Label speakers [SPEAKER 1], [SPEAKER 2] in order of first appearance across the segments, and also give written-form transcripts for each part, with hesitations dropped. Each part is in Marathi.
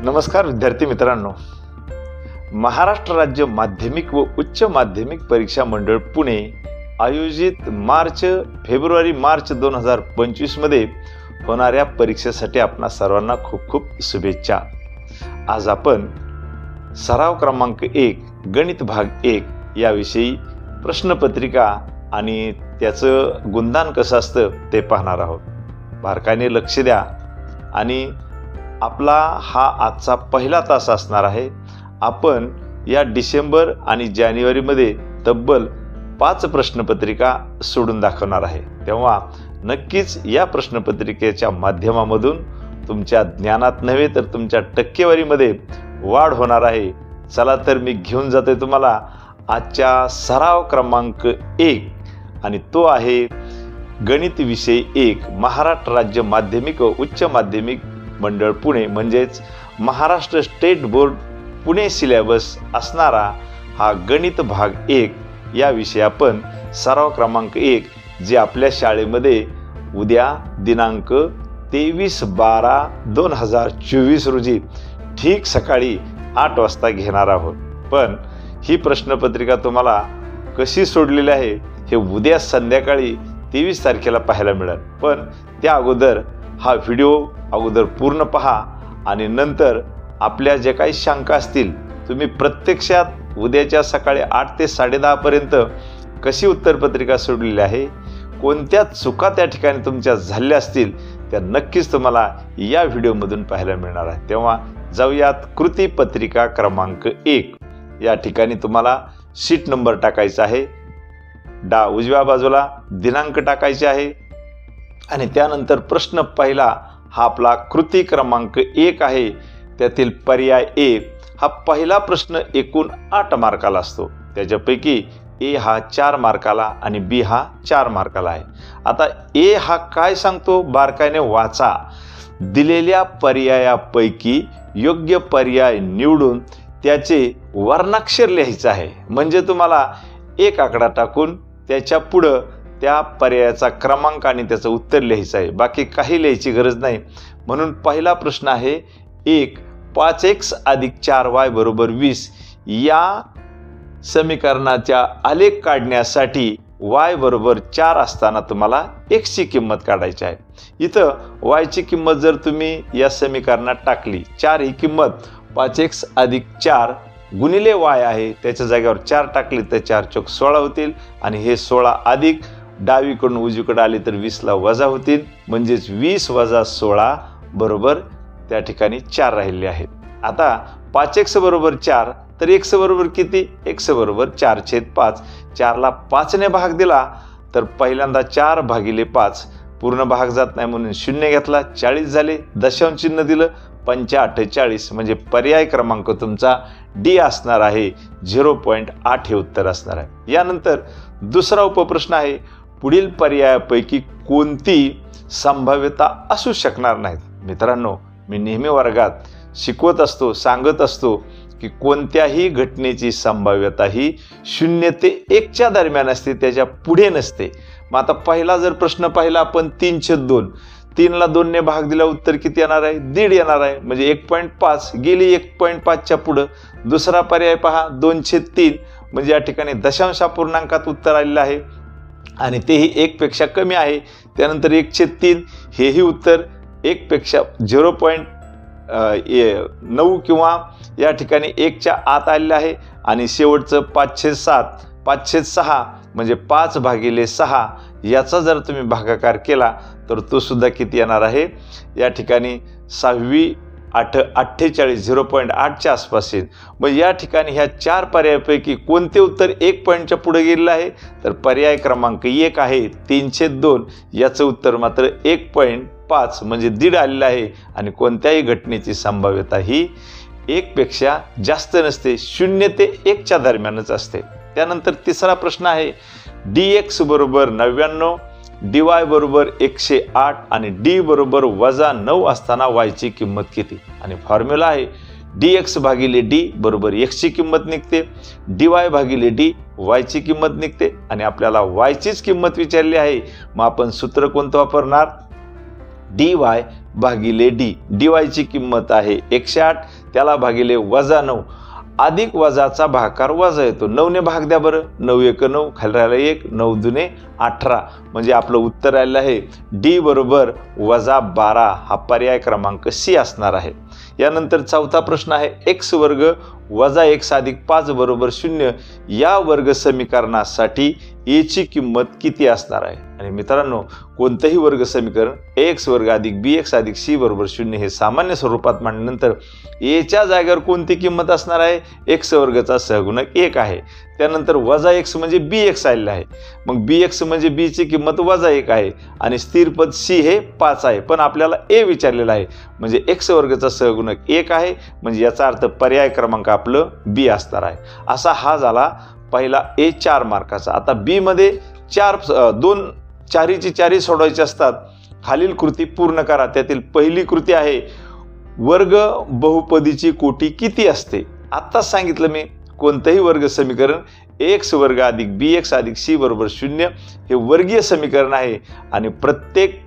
[SPEAKER 1] नमस्कार विद्यार्थी मित्रांनो, महाराष्ट्र राज्य माध्यमिक व उच्च माध्यमिक परीक्षा मंडळ पुणे आयोजित फेब्रुवारी मार्च 2025 मध्ये होणाऱ्या परीक्षेसाठी आपणा सर्वांना खूप खूप शुभेच्छा। आज आपण सराव क्रमांक 1 गणित भाग 1 याविषयी प्रश्नपत्रिका आणि त्याचं गुणदान कसं असतं ते पाहणार आहोत। बारकाईने लक्ष द्या आणि आपला हा आजचा पहिला तास असणार आहे। आपण या डिसेंबर आणि जानेवारीमध्ये तब्बल 5 प्रश्नपत्रिका सोडून दाखवणार आहे। तेव्हा नक्कीच या प्रश्नपत्रिकेच्या माध्यमामधून तुमच्या ज्ञानात नव्हे तर तुमच्या टक्केवारीमध्ये वाढ होणार आहे। चला तर मी घेऊन जातोय तुम्हाला आजच्या सराव क्रमांक 1 आणि तो आहे गणित विषय 1 महाराष्ट्र राज्य माध्यमिक व उच्च माध्यमिक मंडळ पुणे म्हणजेच Maharashtra state board Pune syllabus असणारा हा गणित भाग 1 या विषय आपण सराव क्रमांक 1 जे आपल्या शाळेमध्ये उद्या दिनांक 23/12/2024 रोजी ठीक सकाळी 8 वाजता घेणार आहोत। पण ही प्रश्नपत्रिका तुम्हाला कशी सोडलेली आहे हे उद्या संध्याकाळी 23 तारखेला पाहायला मिळेल। पण त्या अगोदर हा व्हिडिओ पूर्ण पहा आणि नंतर आपल्या जे काही शंका असतील तुम्ही प्रत्यक्षात उद्याच्या सकाळी 8 ते 10:30 पर्यंत कशी उत्तरपत्रिका सोडलेली आहे, कोणत्या चुका त्या ठिकाणी तुमच्या झाल्या असतील त्या नक्कीच तुम्हाला या व्हिडिओमधून पाहायला मिळणार आहे। तेव्हा जाऊयात कृती पत्रिका क्रमांक 1 या ठिकाणी तुम्हाला शीट नंबर टाकायचा आहे, उजव्या बाजूला दिनांक टाकायचे आहे आणि त्यानंतर प्रश्न पहिला हा आपला कृती क्रमांक 1 आहे। त्यातील पर्याय ए हा पहिला प्रश्न एकूण 8 मार्काला असतो। त्याच्यापैकी ए हा 4 मार्काला आणि बी हा 4 मार्काला आहे। आता ए हा काय सांगतो बारकाईने वाचा। दिलेल्या पर्यायापैकी योग्य पर्याय निवडून त्याचे वर्णाक्षर लिहायचं आहे। म्हणजे तुम्हाला एक आकडा टाकून त्याच्या पुढं त्या पर्यायाचा क्रमांक आणि त्याचं उत्तर लिहायचं आहे, बाकी काही लिहायची गरज नाही। म्हणून पहिला प्रश्न आहे 1 5x + 4y = 20 या समीकरणाच्या आलेख काढण्यासाठी y = 4 असताना तुम्हाला x ची किंमत काढायची आहे। इथं y ची किंमत जर तुम्ही या समीकरणात टाकली, 4 ही किंमत 5x + 4 गुणिले y आहे, त्याच्या जागेवर 4 टाकली तर 4 चौक 16 होतील आणि हे 16 अधिक डावीकडून उजवीकडे आले तर 20 ला वजा होतील, म्हणजेच 20 - 16 बरोबर त्या ठिकाणी 4 राहिले आहेत। आता 5x = 4 तर x बरोबर किती? x बरोबर 4/5। 4 ला 5 ने भाग दिला तर पहिल्यांदा 4/5 पूर्ण भाग जात नाही म्हणून 0 घेतला, 40 झाले, दशांश चिन्ह दिलं, 45 म्हणजे पर्याय क्रमांक तुमचा डी असणार आहे। 0.8 हे उत्तर असणार आहे। यानंतर दुसरा उपप्रश्न आहे पुढील पर्यायापैकी कोणती संभाव्यता असू शकणार नाहीत। मित्रांनो, मी नेहमी वर्गात शिकवत असतो, सांगत असतो की कोणत्याही घटनेची संभाव्यता ही 0 ते 1 च्या दरम्यान असते, त्याच्या पुढे नसते। मग आता पहिला जर प्रश्न पाहिला आपण 3/2, 3 ला 2 ने भाग दिला उत्तर किती येणार आहे? 1.5 येणार आहे, म्हणजे 1.5 गेली 1.5 च्या पुढे। दुसरा पर्याय पहा 2/3 म्हणजे या ठिकाणी दशांश अपूर्णांकात उत्तर आलेलं आहे आणि तेही 1 पेक्षा कमी आहे। त्यानंतर 1/3 हेही उत्तर 1 पेक्षा 0.9 किंवा या ठिकाणी 1 च्या आत आलेलं आहे आणि शेवटचं 5/6 म्हणजे 5/6 याचा जर तुम्ही भागाकार केला तर तो सुद्धा किती येणार आहे? या ठिकाणी 6 8 48 0.8 च्या आसपास येईल। मग या ठिकाणी ह्या 4 पर्यायापैकी कोणते उत्तर 1 पॉईंटच्या पुढे गेलेलं आहे? तर पर्याय क्रमांक 1 आहे 3/2 याचं उत्तर मात्र 1.5 म्हणजे 1.5 आलेलं आहे आणि कोणत्याही घटनेची संभाव्यता ही 1 पेक्षा जास्त नसते, 0 ते 1 च्या दरम्यानच असते। त्यानंतर तिसरा प्रश्न आहे dx = 99, dy = 108 आणि d = -9 असताना y ची किंमत किती? आणि फॉर्म्युला आहे dx/d बरोबर x ची किंमत निघते, dy/d y ची किंमत निघते आणि आपल्याला y चीच किंमत विचारली आहे। मग आपण सूत्र कोणतं वापरणार? dy/d। dy ची किंमत आहे 108, त्याला भागिले -9 अधिक वजाचा भागाकार वजा येतो। 9 ने भाग द्या बरं, 9 1 9, खाली राहिला 1, 9 2 18, म्हणजे आपलं उत्तर आलेलं आहे डी बरोबर -12 हा पर्याय क्रमांक सी असणार आहे। यानंतर चौथा प्रश्न आहे x वर्ग वजा x अधिक 5 बरोबर 0 या वर्ग समीकरणासाठी a ची किंमत किती असणार आहे। आणि मित्रांनो, कोणतेही वर्ग समीकरण ax वर्ग अधिक bx अधिक c बरोबर 0 हे सामान्य स्वरूपात मांडल्यानंतर a च्या जागेवर कोणती किंमत असणार आहे, x वर्गाचा सहगुणक 1 आहे। त्यानंतर वजा x म्हणजे bx आलेला आहे, मग bx म्हणजे b ची किंमत -1 आहे आणि स्थिर पद c हे 5 आहे, पण आपल्याला a विचारलेला आहे म्हणजे x वर्गाचा सहगुणक 1 आहे, म्हणजे याचा अर्थ पर्याय क्रमांक आपलं b असणार आहे। असा हा झाला पहिला A 4 मार्काचा। आता बी मध्ये 2 चारीची चारी सोडवायचे असतात। खालील कृती पूर्ण करा। त्यातील पहिली कृती आहे वर्ग बहुपदीची कोटी किती असते। आत्ताच सांगितलं मी, कोणतेही वर्ग समीकरण x वर्ग अधिक bx अधिक c बरोबर 0 हे वर्गीय समीकरण आहे आणि प्रत्येक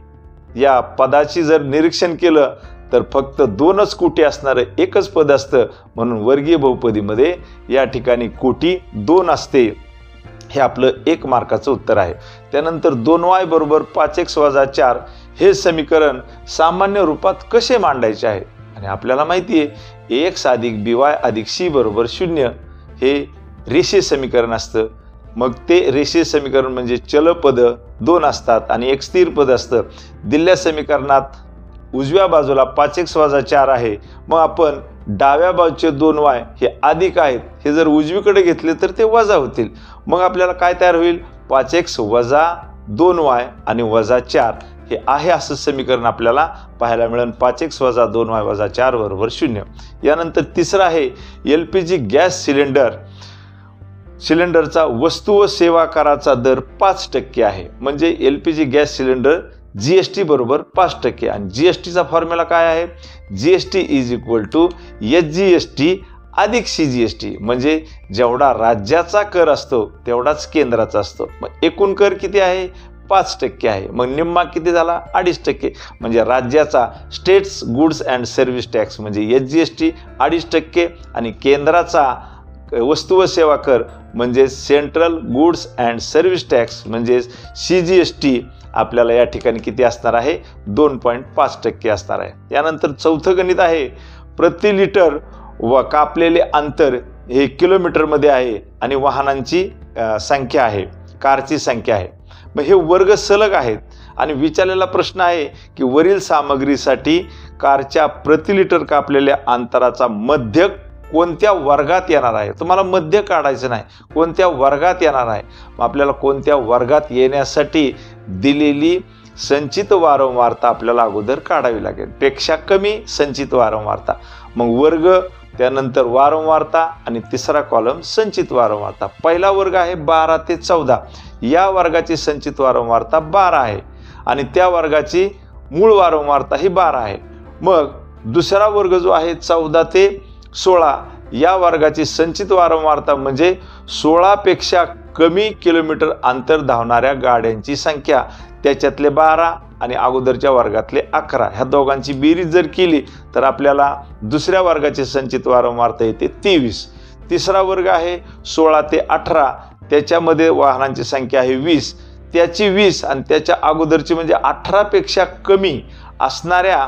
[SPEAKER 1] या पदाची जर निरीक्षण केलं तर फक्त 2च कोटी असणारं एकच पद असतं, म्हणून वर्गीय बहुपदीमध्ये या ठिकाणी कोटी 2 असते। हे आपलं 1 मार्काचं उत्तर आहे। त्यानंतर 2y बरोबर 5x वजा 4 हे समीकरण सामान्य रूपात कसे मांडायचे आहे। आणि आपल्याला माहिती आहे ax अधिक by अधिक c बरोबर 0 हे रेषीय समीकरण असतं। मग ते रेषीय समीकरण म्हणजे चलपद 2 असतात आणि एक स्थिर पद असतं। दिलेल्या समीकरणात उजव्या बाजूला 5x वजा 4 आहे, मग आपण डाव्या बाजूचे 2y हे अधिक आहेत, हे जर उजवीकडे घेतले तर ते वजा होतील। मग आपल्याला काय तयार होईल, 5x वजा 2y आणि वजा 4 हे आहे असं समीकरण आपल्याला पाहायला मिळेल। 5x वजा 2y वजा 4 बरोबर 0। यानंतर तिसरं आहे LPG गॅस सिलेंडरचा वस्तू व सेवा कराचा दर 5% आहे, म्हणजे LPG गॅस सिलेंडर GST बरोबर 5% आणि GSTचा फॉर्म्युला काय आहे, GST is equal to SGST अधिक CGST, म्हणजे जेवढा राज्याचा कर असतो तेवढाच केंद्राचा असतो। मग एकूण कर किती आहे, 5% आहे, मग निम्मा किती झाला, 2.5%, म्हणजे राज्याचा states goods and service tax म्हणजे SGST 2.5% आणि केंद्राचा वस्तू व सेवा कर म्हणजे central goods and service tax म्हणजे CGST आपल्याला या ठिकाणी किती असणार आहे, 2.5% असणार आहे। यानंतर चौथं गणित आहे प्रति लिटर व कापलेले अंतर हे किलोमीटरमध्ये आहे आणि वाहनांची संख्या आहे, कारची संख्या आहे। मग हे वर्ग सलग आहेत आणि विचारलेला प्रश्न आहे की वरील सामग्रीसाठी कारच्या प्रति लिटर कापलेल्या अंतराचा मध्यक कोणत्या वर्गात येणार आहे। तुम्हाला मध्य काढायचं नाही, कोणत्या वर्गात येणार आहे। मग आपल्याला कोणत्या वर्गात येण्यासाठी दिलेली संचित वारंवारता आपल्याला अगोदर काढावी लागेल, पेक्षा कमी संचित वारंवारता, मग वर्ग, त्यानंतर वारंवारता आणि तिसरा कॉलम संचित वारंवारता। पहिला वर्ग आहे 12 ते 14, या वर्गाची संचित वारंवारता 12 आहे आणि त्या वर्गाची मूळ वारंवारता ही 12 आहे। मग दुसरा वर्ग जो आहे 14 ते 16, या वर्गाची संचित वारंवारता म्हणजे 16 पेक्षा कमी किलोमीटर अंतर धावणाऱ्या गाड्यांची संख्या, त्याच्यातले 12 आणि अगोदरच्या वर्गातले 11, ह्या दोघांची बेरीज जर केली तर आपल्याला दुसऱ्या वर्गाची संचित वारंवारता येते 23। तिसरा वर्ग आहे 16 ते 18, त्याच्यामध्ये वाहनांची संख्या आहे 20, त्याची 20 आणि त्याच्या अगोदरची म्हणजे 18 पेक्षा कमी असणाऱ्या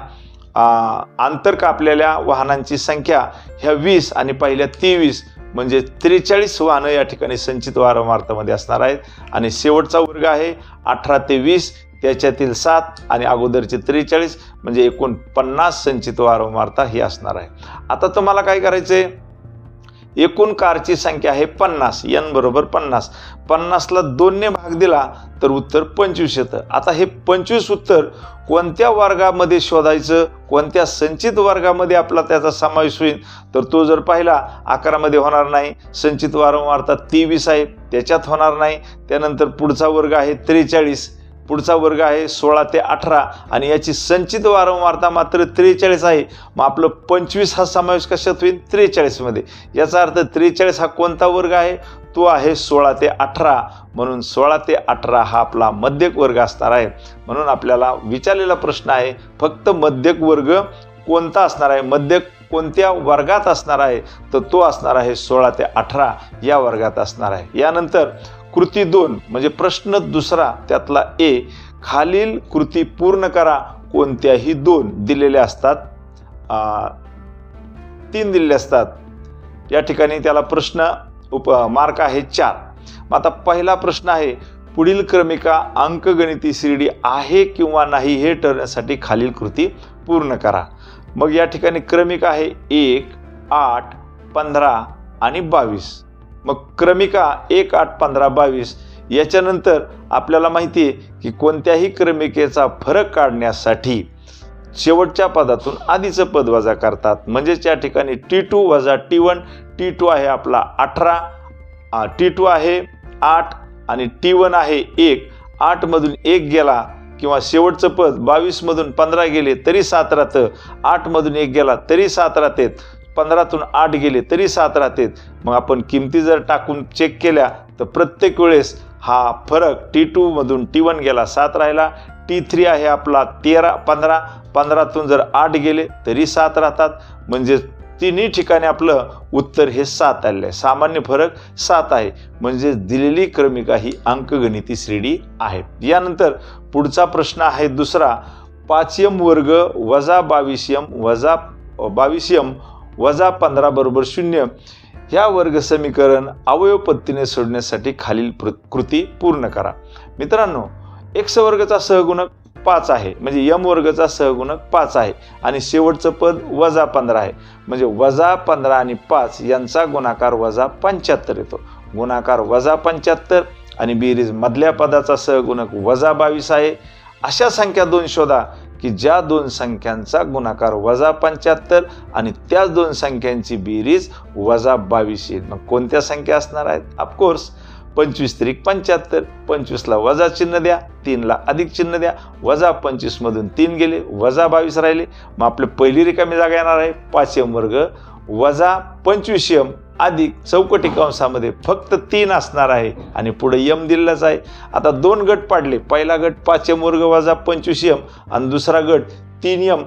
[SPEAKER 1] अंतर कापलेल्या वाहनांची संख्या ह्या 20 आणि पहिल्या 23 म्हणजे 43 वाहनं या ठिकाणी संचित वारंवारतेमध्ये असणार आहेत। आणि शेवटचा वर्ग आहे 18 ते 20, त्याच्यातील 7 आणि अगोदरचे 43 म्हणजे एकूण 50 संचित वारंवारता ही असणार आहे। आता तुम्हाला काय करायचंय, एकूण कारची संख्या आहे 50, n बरोबर 50, 50ला 2 ने भाग दिला तर उत्तर 25 येतं। आता हे 25 उत्तर कोणत्या वर्गामध्ये शोधायचं, कोणत्या संचित वर्गामध्ये आपला त्याचा समावेश होईल, तर तो जर पाहिला 11 मध्ये होणार नाही, संचित वारंवारता 23 आहे त्याच्यात होणार नाही। त्यानंतर पुढचा वर्ग आहे 43, पुढचा वर्ग आहे 16 ते 18 आणि याची संचित वारंवारता मात्र 43 आहे। मग आपलं 25 हा समावेश कशात होईल, 43 मध्ये। याचा अर्थ 43 हा कोणता वर्ग आहे, तो आहे 16 ते 18, म्हणून 16 ते 18 हा आपला मध्यक वर्ग असणार आहे। म्हणून आपल्याला विचारलेला प्रश्न आहे फक्त मध्यक वर्ग कोणता असणार आहे, मध्यक कोणत्या वर्गात असणार आहे, तर तो असणार आहे 16 ते 18 या वर्गात असणार आहे. यानंतर कृती 2 म्हणजे प्रश्न दुसरा त्यातला ए, खालील कृती पूर्ण करा. कोणत्याही 2 दिलेले असतात, 3 दिलेले असतात. या ठिकाणी त्याला प्रश्न मार्क आहे 4. मग आता पहिला प्रश्न आहे, पुढील क्रमिका अंकगणिती श्रेणी आहे किंवा नाही हे ठरवण्यासाठी खालील कृती पूर्ण करा. मग या ठिकाणी क्रमिका आहे 1, 8, 15 आणि 22. मग क्रमिका 1, 8, 15, 22 याच्यानंतर आपल्याला माहिती आहे की कोणत्याही क्रमिकेचा फरक काढण्यासाठी शेवटच्या पदातून आधीचं पद वजा करतात. म्हणजेच या ठिकाणी T2 वजा T1. T2 आहे आपला 18, T2 आहे 8 आणि T1 आहे 1. 8 मधून 1 गेला किंवा शेवटचं पद 22 मधून 15 गेले तरी 7 राहतं. 8 मधून 1 गेला तरी 7 राहते. 15तून 8 गेले तरी 7 राहते. मग आपण किमती जर टाकून चेक केल्या तर प्रत्येक वेळेस हा फरक T2 मधून T1 गेला 7 राहिला. T3 आहे आपला 13, 15. 15तून जर 8 गेले तरी 7 राहतात. म्हणजे तिन्ही ठिकाणी आपलं उत्तर हे 7 आलेलं आहे. सामान्य फरक 7 आहे. म्हणजे दिलेली क्रमिका ही अंकगणिती श्रेणी आहे. यानंतर पुढचा प्रश्न आहे दुसरा, 5m वर्ग वजा 22m वजा 22m वजा 15 बरोबर 0 ह्या वर्ग समीकरण अवयव पद्धतीने सोडण्यासाठी खालील कृती पूर्ण करा. मित्रांनो, x वर्गचा सहगुणक 5 आहे, म्हणजे m वर्गचा सहगुणक 5 आहे आणि शेवटचं पद वजा 15 आहे. म्हणजे वजा 15 आणि 5 यांचा गुणाकार वजा 75 येतो. गुणाकार वजा 75 आणि बेरीज मधल्या पदाचा सहगुणक वजा 22 आहे. अशा संख्या 2 शोधा की ज्या 2 संख्यांचा गुणाकार वजा 75 आणि त्याच 2 संख्यांची बेरीज वजा 22 येईल. मग कोणत्या संख्या असणार आहेत? ऑफकोर्स 25 त्रिक 75. 25ला वजा चिन्ह द्या, 3ला अधिक चिन्ह द्या. वजा 25 मधून 3 गेले, वजा 22 राहिले. मग आपली पहिली रिकामी जागा येणार आहे 5m वर्ग वजा 25m अधिक चौकटी कंसामध्ये फक्त 3 असणार आहे आणि पुढे m दिलेलाच आहे. आता 2 गट पाडले. पहिला गट 5m वर्ग वजा 25m आणि दुसरा गट 3m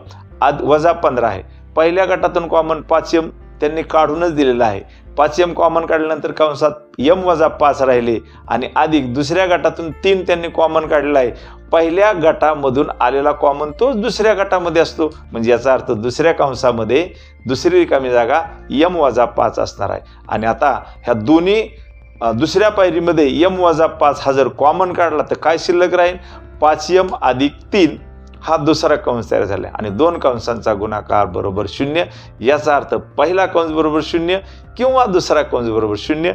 [SPEAKER 1] वजा 15 आहे. पहिल्या गटातून कॉमन 5m त्यांनी काढूनच दिलेला आहे. 5m कॉमन काढल्यानंतर कंसात m वजा 5 राहिले आणि अधिक दुसऱ्या गटातून 3 त्यांनी कॉमन काढलेला आहे. पहिल्या गटामधून आलेला कॉमन तोच दुसऱ्या गटामध्ये असतो. म्हणजे याचा अर्थ दुसऱ्या कंसामध्ये दुसरी रिकामी जागा m वजा 5 असणार आहे. आणि आता ह्या दोन्ही दुसऱ्या पायरीमध्ये m वजा 5 हा जर कॉमन काढला तर काय शिल्लक राहील? 5m अधिक 3 हा दुसरा कंस तयार झाला आणि 2 कंसांचा गुणाकार बरोबर 0. याचा अर्थ पहिला कंस बरोबर 0 किंवा दुसरा कंस बरोबर 0.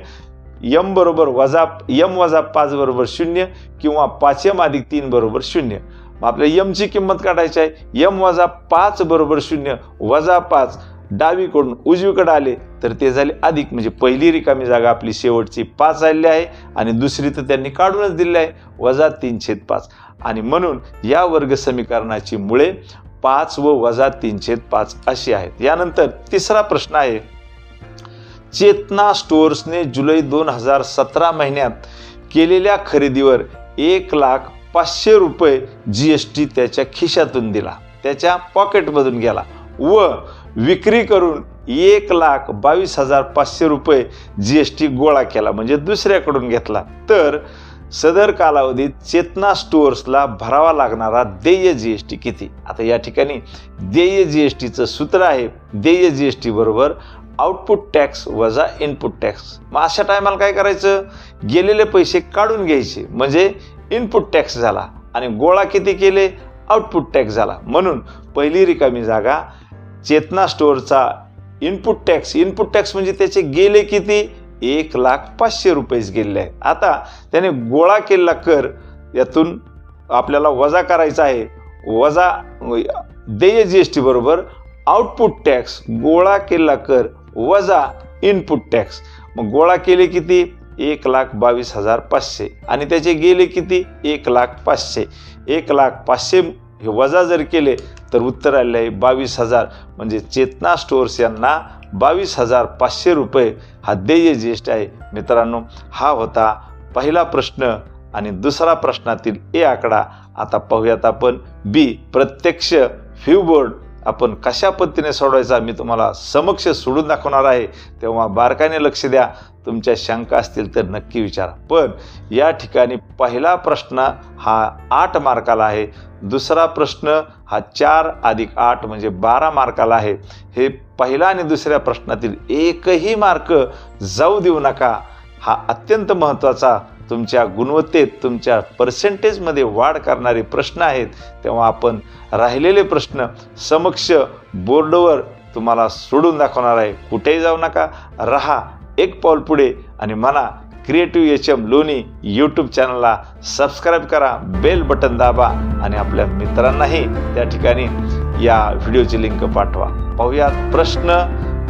[SPEAKER 1] m बरोबर m वजा 5 बरोबर 0 किंवा 5m अधिक 3 बरोबर 0. मग आपल्याला m ची किंमत काढायची आहे. m वजा 5 बरोबर 0. वजा 5 डावीकडून उजवीकडे आले तर ते झाले अधिक. म्हणजे पहिली रिकामी जागा आपली शेवटची 5 आलेली आहे आणि दुसरी तर त्यांनी काढूनच दिली आहे वजा 3/5. आणि म्हणून या वर्ग समीकरणाची मुळे 5 व वजा 3/5 अशी आहेत. यानंतर तिसरा प्रश्न आहे, चेतना स्टोअर्सने जुलै 2017 महिन्यात केलेल्या खरेदीवर 1,05,000 रुपये GST त्याच्या खिशातून दिला, त्याच्या पॉकेटमधून गेला व विक्री करून 1,22,500 रुपये GST गोळा केला, म्हणजे दुसऱ्याकडून घेतला. तर सदर कालावधीत चेतना स्टोअर्सला भरावा लागणारा देय GST किती? आता या ठिकाणी देय GSTचं सूत्र आहे देय GST बरोबर आउटपुट टॅक्स वजा इनपुट टॅक्स. मग अशा टायमाला काय करायचं? गेलेले पैसे काढून घ्यायचे, म्हणजे इनपुट टॅक्स झाला आणि गोळा किती केले? आउटपुट टॅक्स झाला. म्हणून पहिली रिकामी जागा चेतना स्टोअरचा इनपुट टॅक्स म्हणजे त्याचे गेले किती? 1,05,000 रुपयेच गेलेले आहेत. आता त्याने गोळा केलेला कर यातून आपल्याला वजा करायचा आहे. वजा देय GST बरोबर आउटपुट टॅक्स गोळा केलेला कर वजा इनपुट टॅक्स. मग गोळा केले किती? 1,22,500 आणि त्याचे गेले किती? 1,05,000. 1,05,000 हे वजा जर केले तर उत्तर आले आहे 22,000. म्हणजे चेतना स्टोअर्स यांना 22,500 रुपये हा देय GST आहे. मित्रांनो, हा होता पहिला प्रश्न आणि दुसरा प्रश्नातील A आकडा. आता पाहूयात आपण B, प्रत्यक्ष फ्यू बोर्ड आपण कशा पद्धतीने सोडवायचा मी तुम्हाला समक्ष सोडून दाखवणार आहे, तेव्हा बारकाईने लक्ष द्या. तुमच्या शंका असतील तर नक्की विचारा. पण या ठिकाणी पहिला प्रश्न हा 8 मार्काला आहे, दुसरा प्रश्न हा 4 + 8 म्हणजे 12 मार्काला आहे. हे पहिला आणि दुसऱ्या प्रश्नातील एकही मार्क जाऊ देऊ नका. हा अत्यंत महत्त्वाचा, तुमच्या गुणवत्तेत, तुमच्या पर्सेंटेजमध्ये वाढ करणारे प्रश्न आहेत. तेव्हा आपण राहिलेले प्रश्न समक्ष बोर्डवर तुम्हाला सोडून दाखवणार आहे. कुठेही जाऊ नका, रहा एक पाऊल पुढे आणि म्हणा क्रिएटिव्ह HM लोणी यूट्यूब चॅनलला सबस्क्राईब करा, बेल बटन दाबा आणि आपल्या मित्रांनाही त्या ठिकाणी या व्हिडिओची लिंक पाठवा. पाहूयात प्रश्न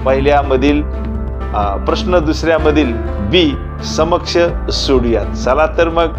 [SPEAKER 1] पहिल्यामधील प्रश्न दुसऱ्यामधील बी समक्ष सोडूयात. चला तर मग